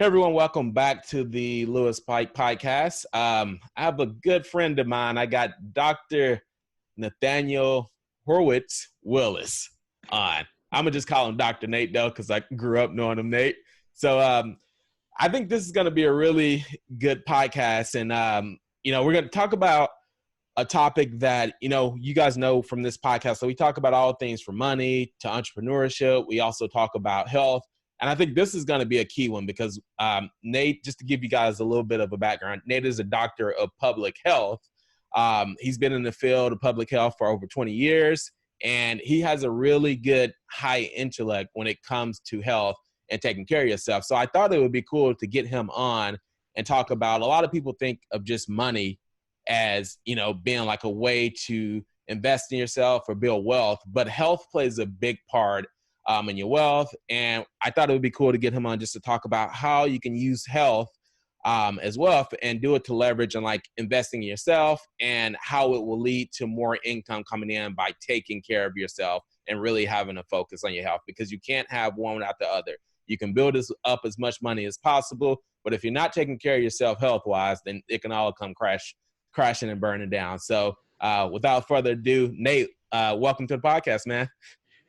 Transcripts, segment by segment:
Everyone, welcome back to the Lewis Pike podcast. I have a good friend of mine. I got Dr. Nathaniel Horwitz-Willis on. I'm going to just call him Dr. Nate, though, because I grew up knowing him, Nate. So I think this is going to be a really good podcast. And, we're going to talk about a topic that, you guys know from this podcast. So we talk about all things from money to entrepreneurship. We also talk about health. And I think this is going to be a key one because Nate, just to give you guys a little bit of a background, Nate is a doctor of public health. He's been in the field of public health for over 20 years, and he has a really good high intellect when it comes to health and taking care of yourself. So I thought it would be cool to get him on and talk about, a lot of people think of just money as, being like a way to invest in yourself or build wealth, but health plays a big part in your wealth. And I thought it would be cool to get him on just to talk about how you can use health as wealth and do it to leverage and like investing in yourself, and how it will lead to more income coming in by taking care of yourself and really having a focus on your health, because you can't have one without the other. You can build up as much money as possible, but if you're not taking care of yourself health-wise, then it can all come crashing and burning down. So without further ado, Nate, welcome to the podcast, man.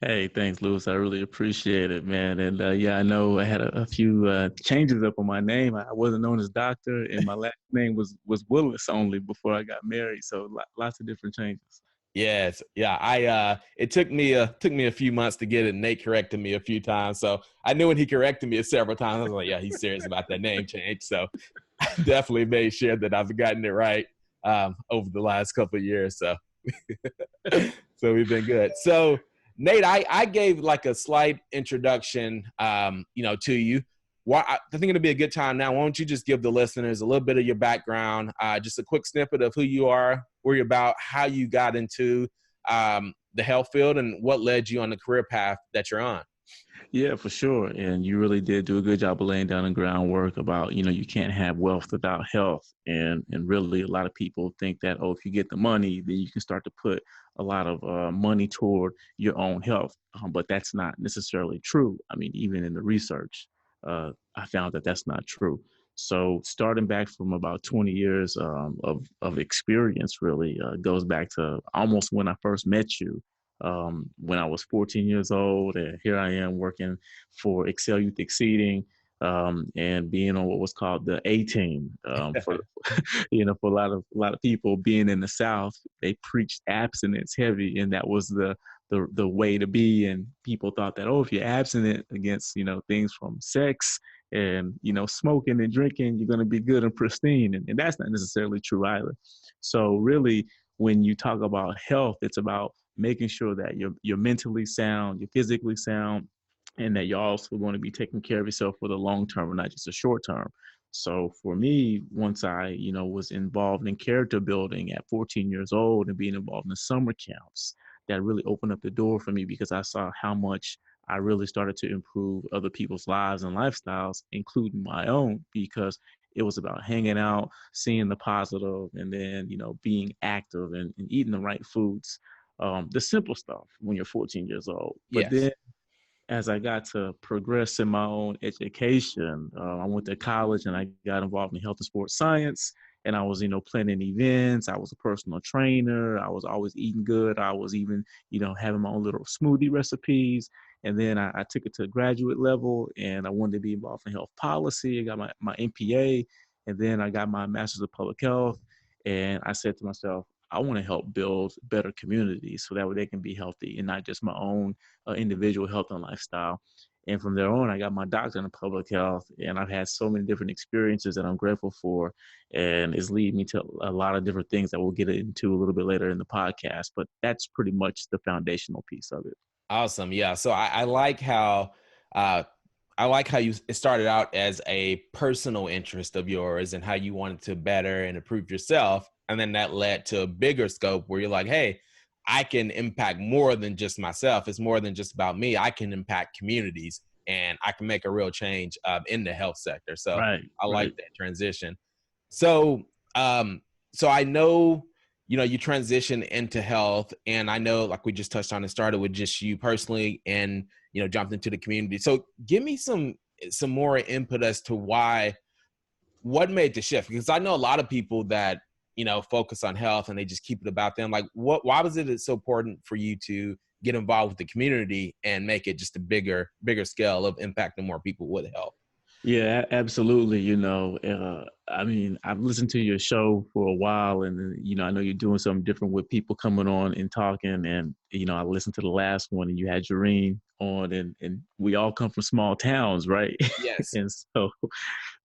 Hey, thanks, Lewis. I really appreciate it, man. And I know I had a few changes up on my name. I wasn't known as doctor, and my last name was Willis only before I got married. So lots of different changes. Yes, yeah. It took me a few months to get it. Nate corrected me a few times, so I knew when he corrected me several times, I was like, yeah, he's serious about that name change. So I definitely made sure that I've gotten it right over the last couple of years. So so we've been good. So Nate, I gave like a slight introduction, to you. I think it'll be a good time now. Why don't you just give the listeners a little bit of your background, just a quick snippet of who you are, where you're about, how you got into the health field, and what led you on the career path that you're on. Yeah, for sure. And you really did do a good job of laying down the groundwork about, you can't have wealth without health. And really a lot of people think that, if you get the money, then you can start to put a lot of money toward your own health. But that's not necessarily true. I mean, even in the research, I found that that's not true. So starting back from about 20 years of experience really goes back to almost when I first met you. When I was 14 years old, and here I am working for Excel Youth Exceeding, and being on what was called the A team. For for a lot of people being in the South, they preached abstinence heavy, and that was the way to be. And people thought that, if you're abstinent against things from sex and smoking and drinking, you're going to be good and pristine, and that's not necessarily true either. So really, when you talk about health, it's about making sure that you're mentally sound, you're physically sound, and that you're also going to be taking care of yourself for the long term and not just the short term. So for me, once I, was involved in character building at 14 years old and being involved in summer camps, that really opened up the door for me, because I saw how much I really started to improve other people's lives and lifestyles, including my own, because it was about hanging out, seeing the positive, and then, being active and eating the right foods. The simple stuff when you're 14 years old. But then as I got to progress in my own education, I went to college and I got involved in health and sports science, and I was, planning events. I was a personal trainer. I was always eating good. I was even, having my own little smoothie recipes. And then I took it to graduate level, and I wanted to be involved in health policy. I got my MPA, and then I got my master's of public health. And I said to myself, I want to help build better communities so that way they can be healthy and not just my own individual health and lifestyle. And from there on, I got my doctorate in public health, and I've had so many different experiences that I'm grateful for, and it's leading me to a lot of different things that we'll get into a little bit later in the podcast. But that's pretty much the foundational piece of it. Awesome. Yeah. So I like how you started out as a personal interest of yours and how you wanted to better and improve yourself. And then that led to a bigger scope where you're like, hey, I can impact more than just myself. It's more than just about me. I can impact communities, and I can make a real change in the health sector. So I like that transition. So I know, you transition into health, and I know, like we just touched on, it started with just you personally and, jumped into the community. So give me some some more input as to what made the shift? Because I know a lot of people that, focus on health and they just keep it about them. Like, why was it so important for you to get involved with the community and make it just a bigger scale of impacting more people with health? Yeah, absolutely. I mean, I've listened to your show for a while, and I know you're doing something different with people coming on and talking. And I listened to the last one, and you had Jareen on, and we all come from small towns, right? Yes. And so,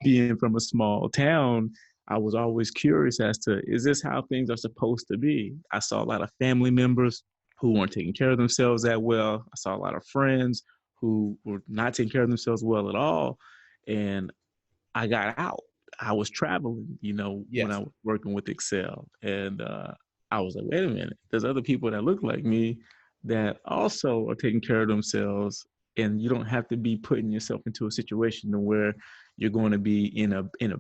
being from a small town, I was always curious as to, is this how things are supposed to be? I saw a lot of family members who weren't taking care of themselves that well. I saw a lot of friends who were not taking care of themselves well at all. And I got out. I was traveling, when I Yes. was working with Excel. And I was like, wait a minute, there's other people that look like me that also are taking care of themselves. And you don't have to be putting yourself into a situation where you're going to be in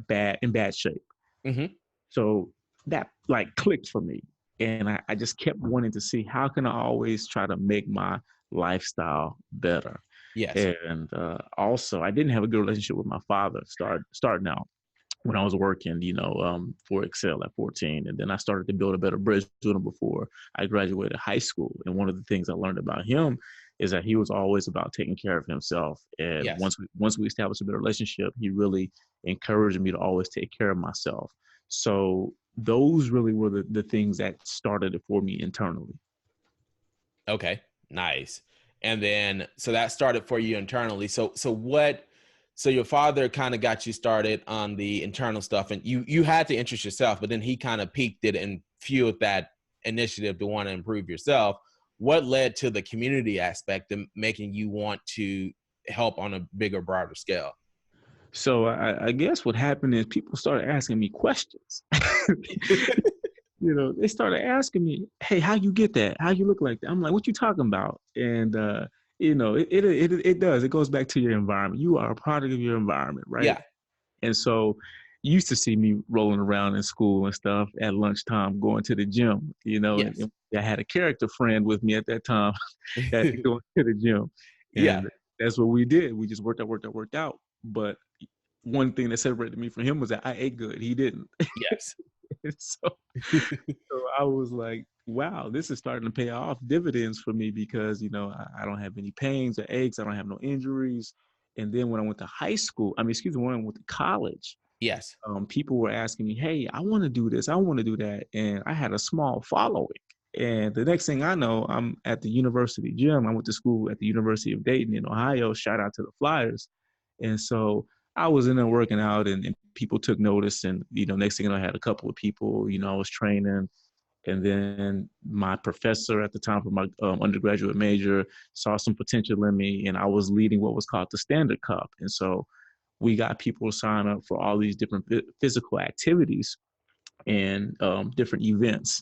bad shape. Mm-hmm. So that clicked for me. And I just kept wanting to see, how can I always try to make my lifestyle better? Yes. And also, I didn't have a good relationship with my father starting out when I was working, for Excel at 14. And then I started to build a better bridge with him before I graduated high school. And one of the things I learned about him is that he was always about taking care of himself. And Yes. once we established a better relationship, he really encouraged me to always take care of myself. So those really were the things that started it for me internally. Okay, nice. And then, so that started for you internally. So your father kind of got you started on the internal stuff, and you had to interest yourself, but then he kind of piqued it and fueled that initiative to want to improve yourself. What led to the community aspect and making you want to help on a bigger, broader scale? So I guess what happened is people started asking me questions. They started asking me, "Hey, how you get that? How you look like that?" I'm like, "What you talking about?" And it does. It goes back to your environment. You are a product of your environment, right? Yeah. And so, you used to see me rolling around in school and stuff at lunchtime, going to the gym. Yes. And I had a character friend with me at that time that going to the gym, Yeah. and that's what we did. We just worked out. But one thing that separated me from him was that I ate good. He didn't. Yes. So I was like, wow, this is starting to pay off dividends for me because, I don't have any pains or aches. I don't have no injuries. And then when I went to when I went to college, Yes. people were asking me, hey, I want to do this. I want to do that. And I had a small following. And the next thing I know, I'm at the university gym. I went to school at the University of Dayton in Ohio. Shout out to the Flyers. And so I was in there working out, and people took notice. And, next thing I had a couple of people, I was training. And then my professor at the time for my undergraduate major saw some potential in me, and I was leading what was called the Standard Cup. And so we got people to sign up for all these different physical activities and different events.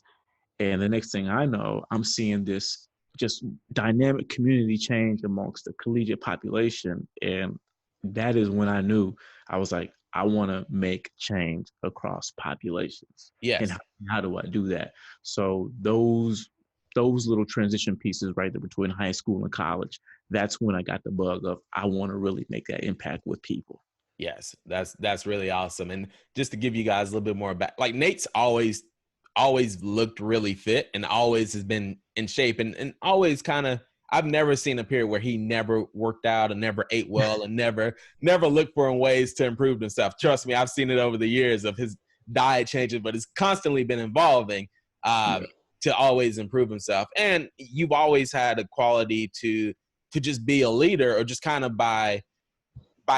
And the next thing I know, I'm seeing this just dynamic community change amongst the collegiate population. And that is when I knew, I was like, I want to make change across populations. Yes. And how do I do that? So those little transition pieces right there between high school and college, that's when I got the bug of, I want to really make that impact with people. Yes, that's really awesome. And just to give you guys a little bit more back, like Nate's always looked really fit and always has been in shape and always kind of, I've never seen a period where he never worked out and never ate well and never looked for ways to improve himself. Trust me, I've seen it over the years of his diet changes, but it's constantly been evolving to always improve himself. And you've always had a quality to just be a leader, or just kind of by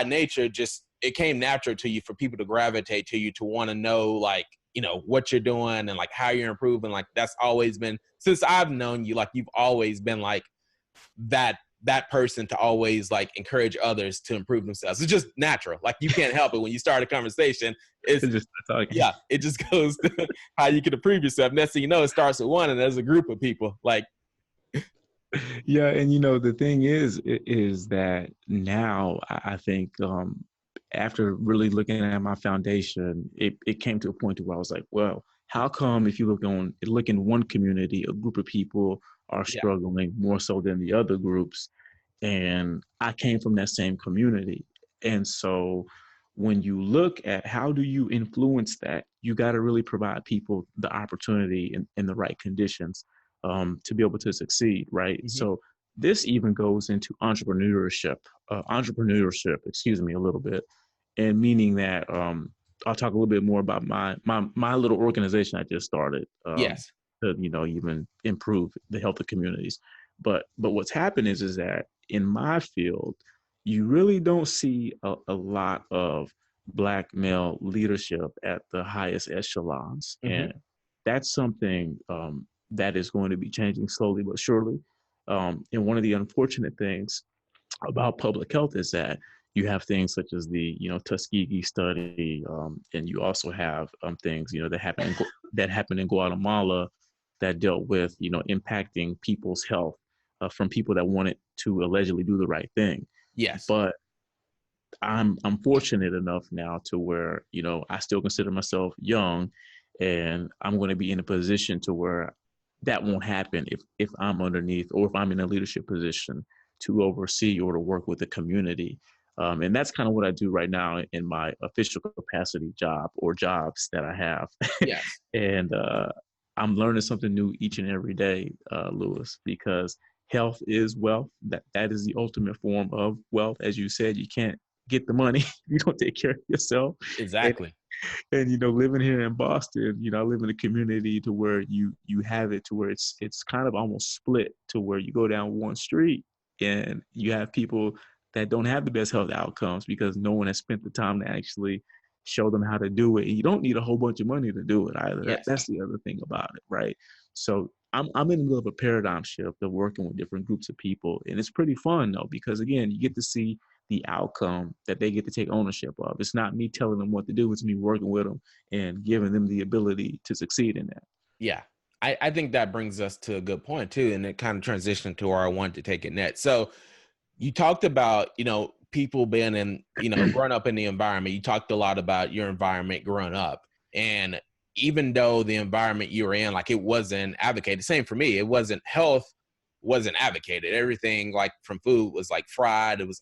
nature, just it came natural to you for people to gravitate to you, to want to know, like, what you're doing and like how you're improving. Like that's always been, since I've known you, like you've always been like that person to always like encourage others to improve themselves. It's just natural. Like you can't help it. When you start a conversation, it's just talking. Yeah, it just goes to how you can improve yourself. Next thing you know, it starts with one, and there's a group of people like. Yeah, and the thing is that now I think after really looking at my foundation, it came to a point where I was like, well, how come if you look in one community, a group of people are struggling more so than the other groups? And I came from that same community. And so when you look at how do you influence that, you got to really provide people the opportunity and the right conditions to be able to succeed, right? Mm-hmm. So this even goes into entrepreneurship, excuse me, a little bit, and meaning that I'll talk a little bit more about my little organization I just started Yes. to even improve the health of communities. But what's happened is that in my field, you really don't see a lot of Black male leadership at the highest echelons, Mm-hmm. and that's something that is going to be changing slowly but surely. And one of the unfortunate things about public health is that you have things such as the Tuskegee study, and you also have things that happened in Guatemala that dealt with impacting people's health from people that wanted to allegedly do the right thing. Yes. But I'm fortunate enough now to where I still consider myself young, and I'm going to be in a position to where that won't happen if I'm underneath or if I'm in a leadership position to oversee or to work with the community. And that's kind of what I do right now in my official capacity job or jobs that I have. Yes. And I'm learning something new each and every day, Lewis, because health is wealth. That is the ultimate form of wealth. As you said, you can't get the money if you don't take care of yourself. Exactly. And living here in Boston, I live in a community to where you have it to where it's kind of almost split to where you go down one street and you have people that don't have the best health outcomes because no one has spent the time to actually show them how to do it. And you don't need a whole bunch of money to do it either. Yes. That's the other thing about it, right? So I'm in the middle of a paradigm shift of working with different groups of people, and it's pretty fun though because again, you get to see the outcome that they get to take ownership of. It's not me telling them what to do. It's me working with them and giving them the ability to succeed in that. Yeah. I think that brings us to a good point too. And it kind of transitioned to where I wanted to take it next. So you talked about, people being in, growing up in the environment. You talked a lot about your environment growing up. And even though the environment you were in, like it wasn't advocated, same for me, it wasn't advocated. Everything like from food was like fried. It was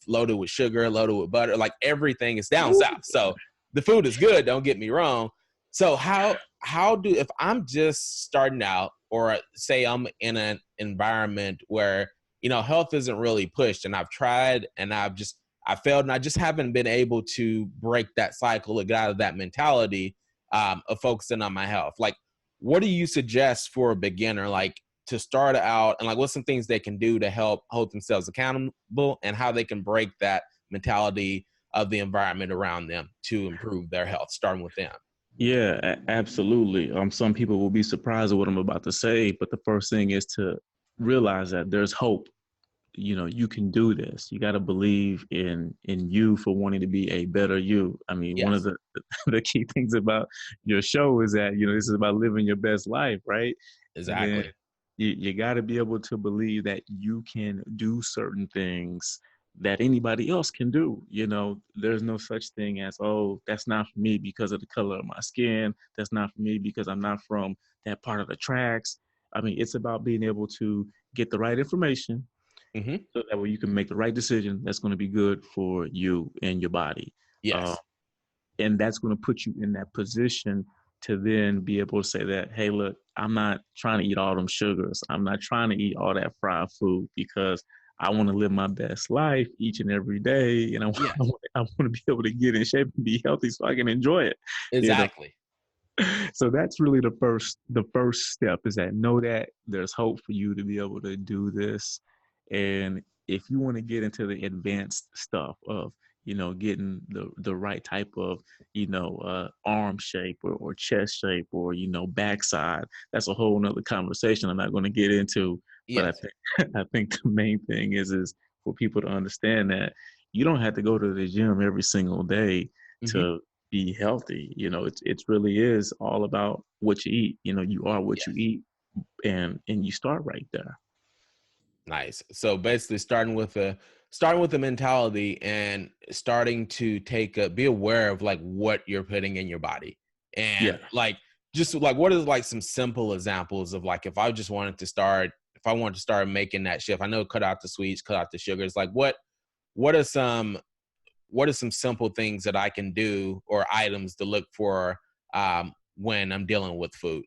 loaded with sugar, loaded with butter, like everything is down south. So the food is good. Don't get me wrong. So if I'm just starting out or say I'm in an environment where, health isn't really pushed and I've tried and I failed and I just haven't been able to break that cycle or get out of that mentality of focusing on my health. Like, what do you suggest for a beginner, like to start out and like what's some things they can do to help hold themselves accountable and how they can break that mentality of the environment around them to improve their health, starting with them? Yeah, absolutely. Some people will be surprised at what I'm about to say, but the first thing is to realize that there's hope. You can do this. You got to believe in you for wanting to be a better you. I mean, one of Yes. the key things about your show is that this is about living your best life, right? And then Exactly. you got to be able to believe that you can do certain things that anybody else can do. There's no such thing as, oh, that's not for me because of the color of my skin. That's not for me because I'm not from that part of the tracks. I mean, it's about being able to get the right information Mm-hmm. so that way you can make the right decision that's going to be good for you and your body. Uh, Yes. and that's going to put you in that position to then be able to say that, hey, look, I'm not trying to eat all them sugars. I'm not trying to eat all that fried food because I want to live my best life each and every day. And Yes. I want to be able to get in shape and be healthy so I can enjoy it. Exactly. So that's really the first step is that know that there's hope for you to be able to do this. And if you want to get into the advanced stuff of getting the right type of arm shape or chest shape or backside, that's a whole nother conversation I'm not going to get into. But Yes. I think the main thing is for people to understand that you don't have to go to the gym every single day Mm-hmm. to be healthy. It really is all about what you eat. You are what you Yes. eat, and you start right there. Nice. So basically starting with the mentality and starting to be aware of like what you're putting in your body. Yeah. And like just like what is like some simple examples of like if I wanted to start making that shift. I know cut out the sweets, cut out the sugars. Like what are some what are some simple things that I can do or items to look for when I'm dealing with food?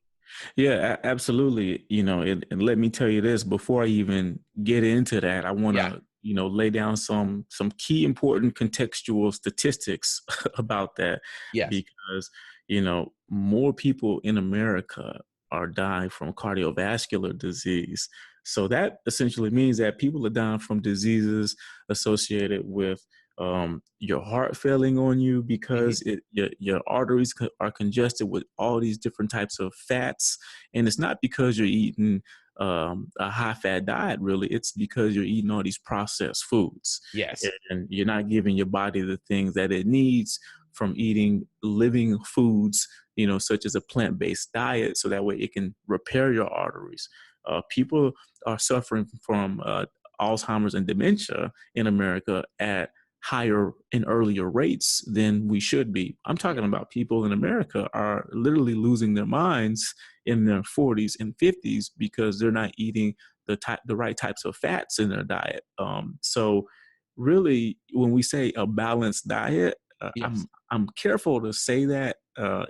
Yeah, absolutely. And let me tell you this before I even get into that, I want Yeah. to, lay down some key important contextual statistics about that Yes. because, more people in America are dying from cardiovascular disease. So that essentially means that people are dying from diseases associated with your heart failing on you Hmm. because your arteries are congested with all these different types of fats, and it's not because you're eating a high fat diet. Really, it's because you're eating all these processed foods, Yes. and you're not giving your body the things that it needs from eating living foods, such as a plant-based diet, so that way it can repair your arteries. People are suffering from Alzheimer's and dementia in America at higher and earlier rates than we should be. I'm talking about people in America are literally losing their minds in their 40s and 50s because they're not eating the right types of fats in their diet. So really, when we say a balanced diet, Yes. I'm careful to say that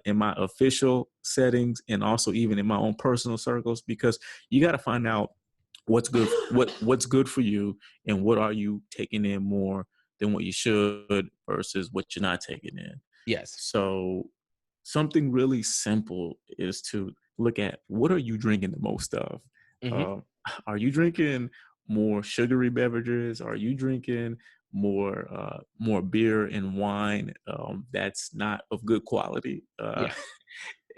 in my official settings and also even in my own personal circles, because you got to find out what's good what's good for you and what are you taking in more than what you should versus what you're not taking in. Yes. So something really simple is to look at what are you drinking the most of. Hmm. uh, are you drinking more sugary beverages? Are you drinking more beer and wine that's not of good quality? Yeah.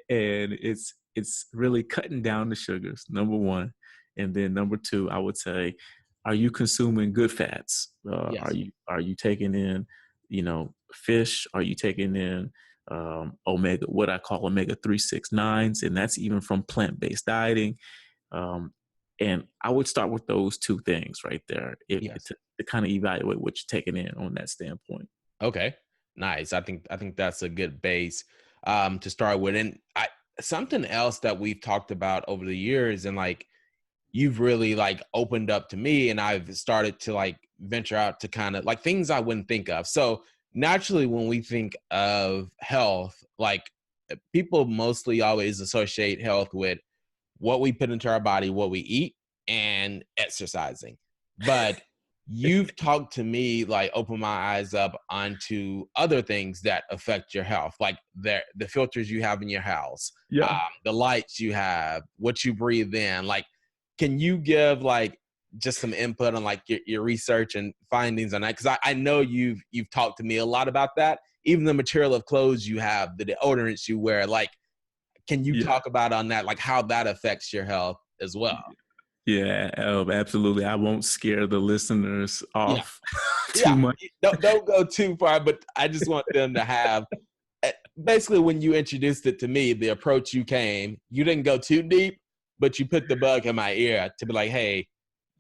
And it's really cutting down the sugars, number one. And then number two, I would say, are you consuming good fats? Yes. Are you taking in, fish? Are you taking in omega, what I call omega 3, 6, 9s, and that's even from plant-based dieting. Um, and I would start with those two things right there, Yes. to kind of evaluate what you're taking in on that standpoint. Okay. Nice. I think that's a good base to start with. And I something else that we've talked about over the years, and like you've really like opened up to me, and I've started to like venture out to kind of like things I wouldn't think of. So naturally when we think of health, like people mostly always associate health with what we put into our body, what we eat, and exercising. But you've talked to me, like open my eyes up onto other things that affect your health, like the filters you have in your house, Yeah. the lights you have, what you breathe in. Like, can you give like just some input on like your research and findings on that? Because I know you've talked to me a lot about that. Even the material of clothes you have, the deodorants you wear, like can you Yeah. talk about on that, like how that affects your health as well? Yeah, absolutely. I won't scare the listeners Yeah, off too yeah. much. Don't go too far, but I just want them to have basically when you introduced it to me, the approach you came, you didn't go too deep, but you put the bug in my ear to be like, hey,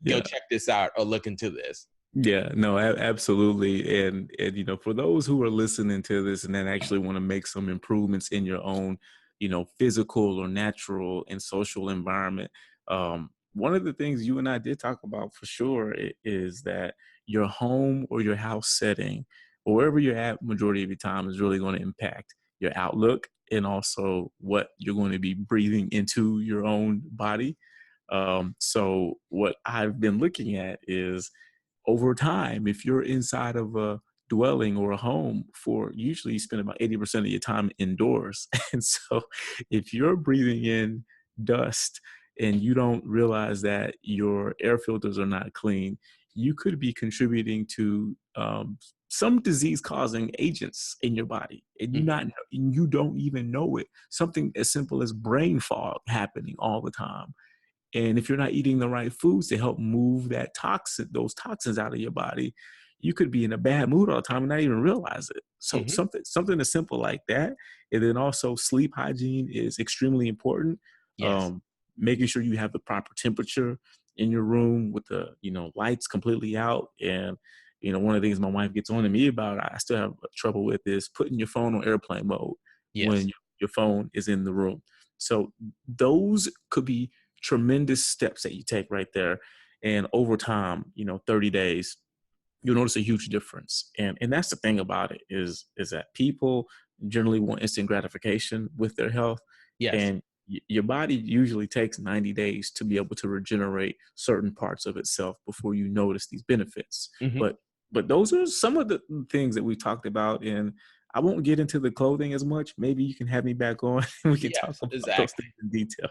go Yeah. check this out or look into this. Yeah, no, absolutely. And for those who are listening to this and then actually want to make some improvements in your own, physical or natural and social environment, one of the things you and I did talk about for sure is that your home or your house setting, or wherever you're at majority of your time, is really going to impact your outlook and also what you're going to be breathing into your own body. So what I've been looking at is, over time, if you're inside of a dwelling or a home, for usually you spend about 80% of your time indoors. And so if you're breathing in dust and you don't realize that your air filters are not clean, you could be contributing to some disease causing agents in your body, and Mhm. you don't even know it. Something as simple as brain fog happening all the time. And if you're not eating the right foods to help move those toxins out of your body, you could be in a bad mood all the time and not even realize it. So Mhm. something as simple like that. And then also sleep hygiene is extremely important. Yes. Um, Making sure you have the proper temperature in your room with the, lights completely out. And, one of the things my wife gets on to me about, I still have trouble with, is putting your phone on airplane mode Yes. when your phone is in the room. So those could be tremendous steps that you take right there. And over time, 30 days, you'll notice a huge difference. And that's the thing about it is that people generally want instant gratification with their health. Yes. And your body usually takes 90 days to be able to regenerate certain parts of itself before you notice these benefits. Mm-hmm. But those are some of the things that we talked about. And I won't get into the clothing as much. Maybe you can have me back on and we can talk Yes, about those exactly. things in detail.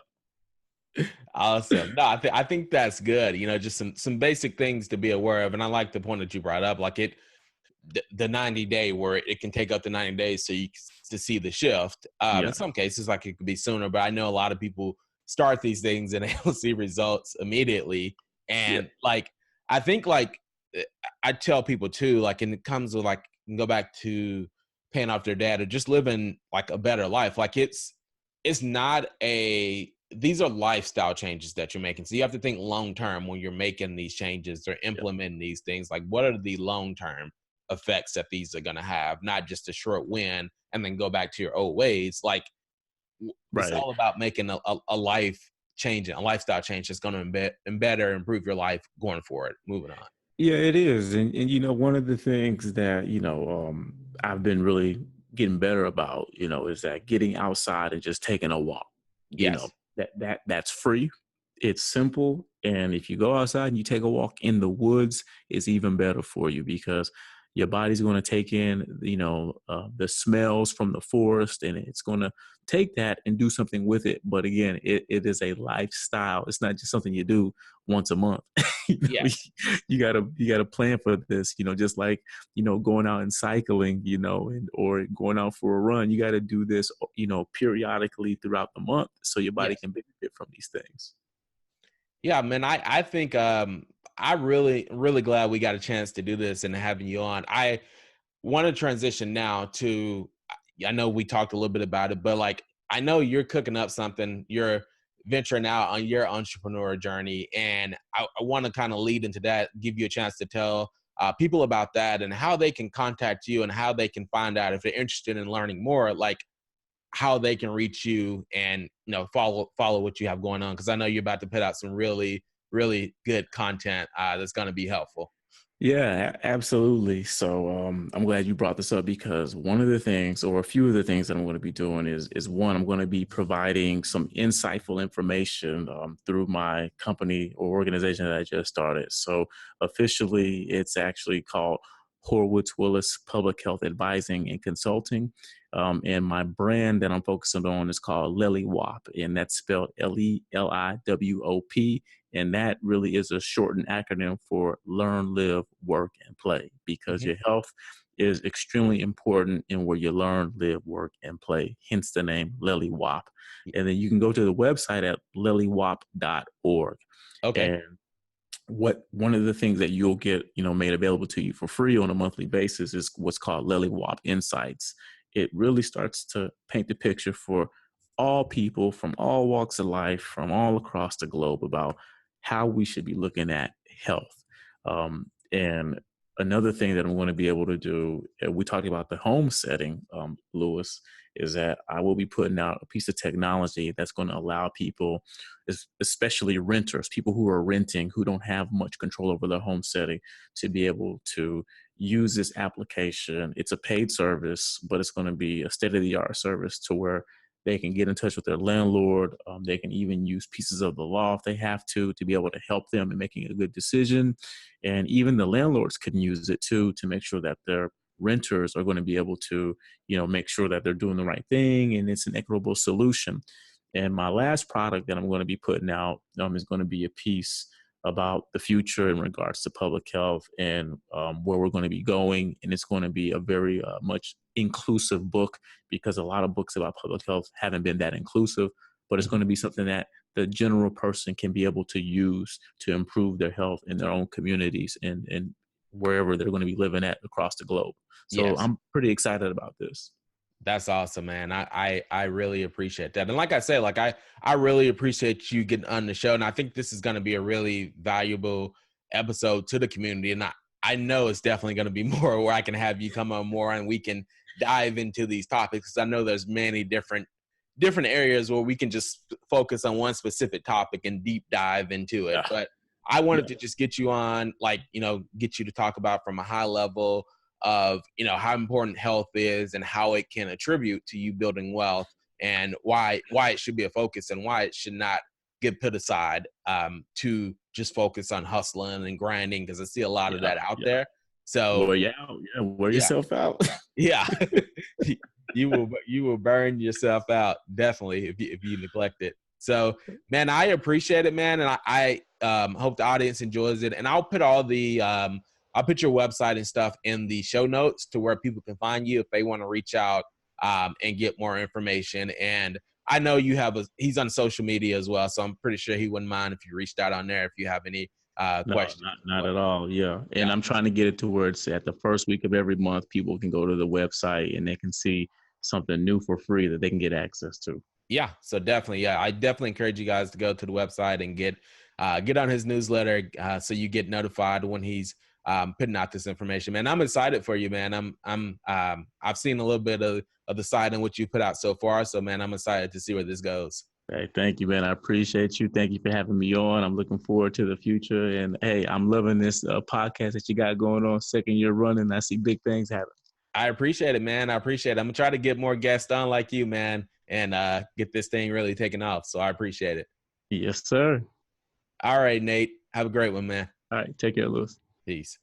Awesome. No, I think that's good. Just some basic things to be aware of. And I like the point that you brought up, like the 90-day where it can take up to 90 days to see the shift. Yeah. In some cases, like it could be sooner, but I know a lot of people start these things and they don't see results immediately. And like, I think like I tell people too, like, and it comes with like, go back to paying off their debt or just living like a better life. Like it's not these are lifestyle changes that you're making. So you have to think long-term when you're making these changes or implementing these things. Like what are the long-term effects that these are going to have, not just a short win and then go back to your old ways. Like it's all about making a life change, a lifestyle change that's going to embed or improve your life going forward, moving on. Yeah, it is. And one of the things that, I've been really getting better about, is that getting outside and just taking a walk, Yes. That's free. It's simple. And if you go outside and you take a walk in the woods, it's even better for you because your body's going to take in, the smells from the forest, and it's going to take that and do something with it. But again, it is a lifestyle. It's not just something you do once a month. Yes. You gotta plan for this, just like, going out and cycling, or going out for a run. You got to do this, periodically throughout the month so your body can benefit from these things. Yeah, man, I think I really, really glad we got a chance to do this and having you on. I want to transition now to, I know we talked a little bit about it, but like, I know you're cooking up something, you're venturing out on your entrepreneur journey. And I want to kind of lead into that, give you a chance to tell people about that and how they can contact you and how they can find out if they're interested in learning more, like how they can reach you and, follow what you have going on. Cause I know you're about to put out some really, really good content that's going to be helpful. Yeah, absolutely. So I'm glad you brought this up because one of the things, or a few of the things that I'm going to be doing is one, I'm going to be providing some insightful information through my company or organization that I just started. So officially, it's actually called Horwitz-Willis Public Health Advising and Consulting. And my brand that I'm focusing on is called LELIWOP, and that's spelled LELIWOP. And that really is a shortened acronym for learn, live, work, and play, because your health is extremely important in where you learn, live, work, and play, hence the name LELIWOP. And then you can go to the website at leliwop.org. Okay. And one of the things that you'll get, made available to you for free on a monthly basis is what's called LELIWOP Insights. It really starts to paint the picture for all people from all walks of life, from all across the globe, about how we should be looking at health. And another thing that I'm going to be able to do, we talked about the home setting, Lewis, is that I will be putting out a piece of technology that's going to allow people, especially renters, people who are renting, who don't have much control over their home setting, to be able to use this application. It's a paid service, but it's going to be a state-of-the-art service to where they can get in touch with their landlord. They can even use pieces of the law if they have to be able to help them in making a good decision. And even the landlords can use it too, to make sure that their renters are going to be able to, make sure that they're doing the right thing and it's an equitable solution. And my last product that I'm going to be putting out is going to be a piece about the future in regards to public health and where we're going to be going. And it's going to be a very much inclusive book, because a lot of books about public health haven't been that inclusive, but it's going to be something that the general person can be able to use to improve their health in their own communities and wherever they're going to be living at across the globe. So I'm pretty excited about this. That's awesome, man. I really appreciate that. And like I said, like I really appreciate you getting on the show. And I think this is going to be a really valuable episode to the community. And I know it's definitely going to be more where I can have you come on more and we can dive into these topics. Because I know there's many different areas where we can just focus on one specific topic and deep dive into it. Yeah. But I wanted to just get you on, like, get you to talk about from a high level of, how important health is and how it can attribute to you building wealth, and why it should be a focus and why it should not get put aside to just focus on hustling and grinding, because I see a lot of that out there. So wear yourself out. Yeah. you will burn yourself out, definitely, if you neglect it. So, man, I appreciate it, man, and I hope the audience enjoys it. And I'll put all the I'll put your website and stuff in the show notes to where people can find you if they want to reach out and get more information. And I know he's on social media as well, so I'm pretty sure he wouldn't mind if you reached out on there if you have any questions. Not at all. Yeah. And I'm trying to get it to where it's at the first week of every month, people can go to the website and they can see something new for free that they can get access to. Yeah. So definitely. Yeah. I definitely encourage you guys to go to the website and get on his newsletter so you get notified when he's putting out this information, man. I'm excited for you, man. I've seen a little bit of the side in what you put out so far. So, man, I'm excited to see where this goes. Hey, thank you, man. I appreciate you. Thank you for having me on. I'm looking forward to the future. And hey, I'm loving this podcast that you got going on, second year running. I see big things happen. I appreciate it, man. I appreciate it. I'm going to try to get more guests on like you, man, and get this thing really taken off. So I appreciate it. Yes, sir. All right, Nate. Have a great one, man. All right. Take care, Lewis. Peace.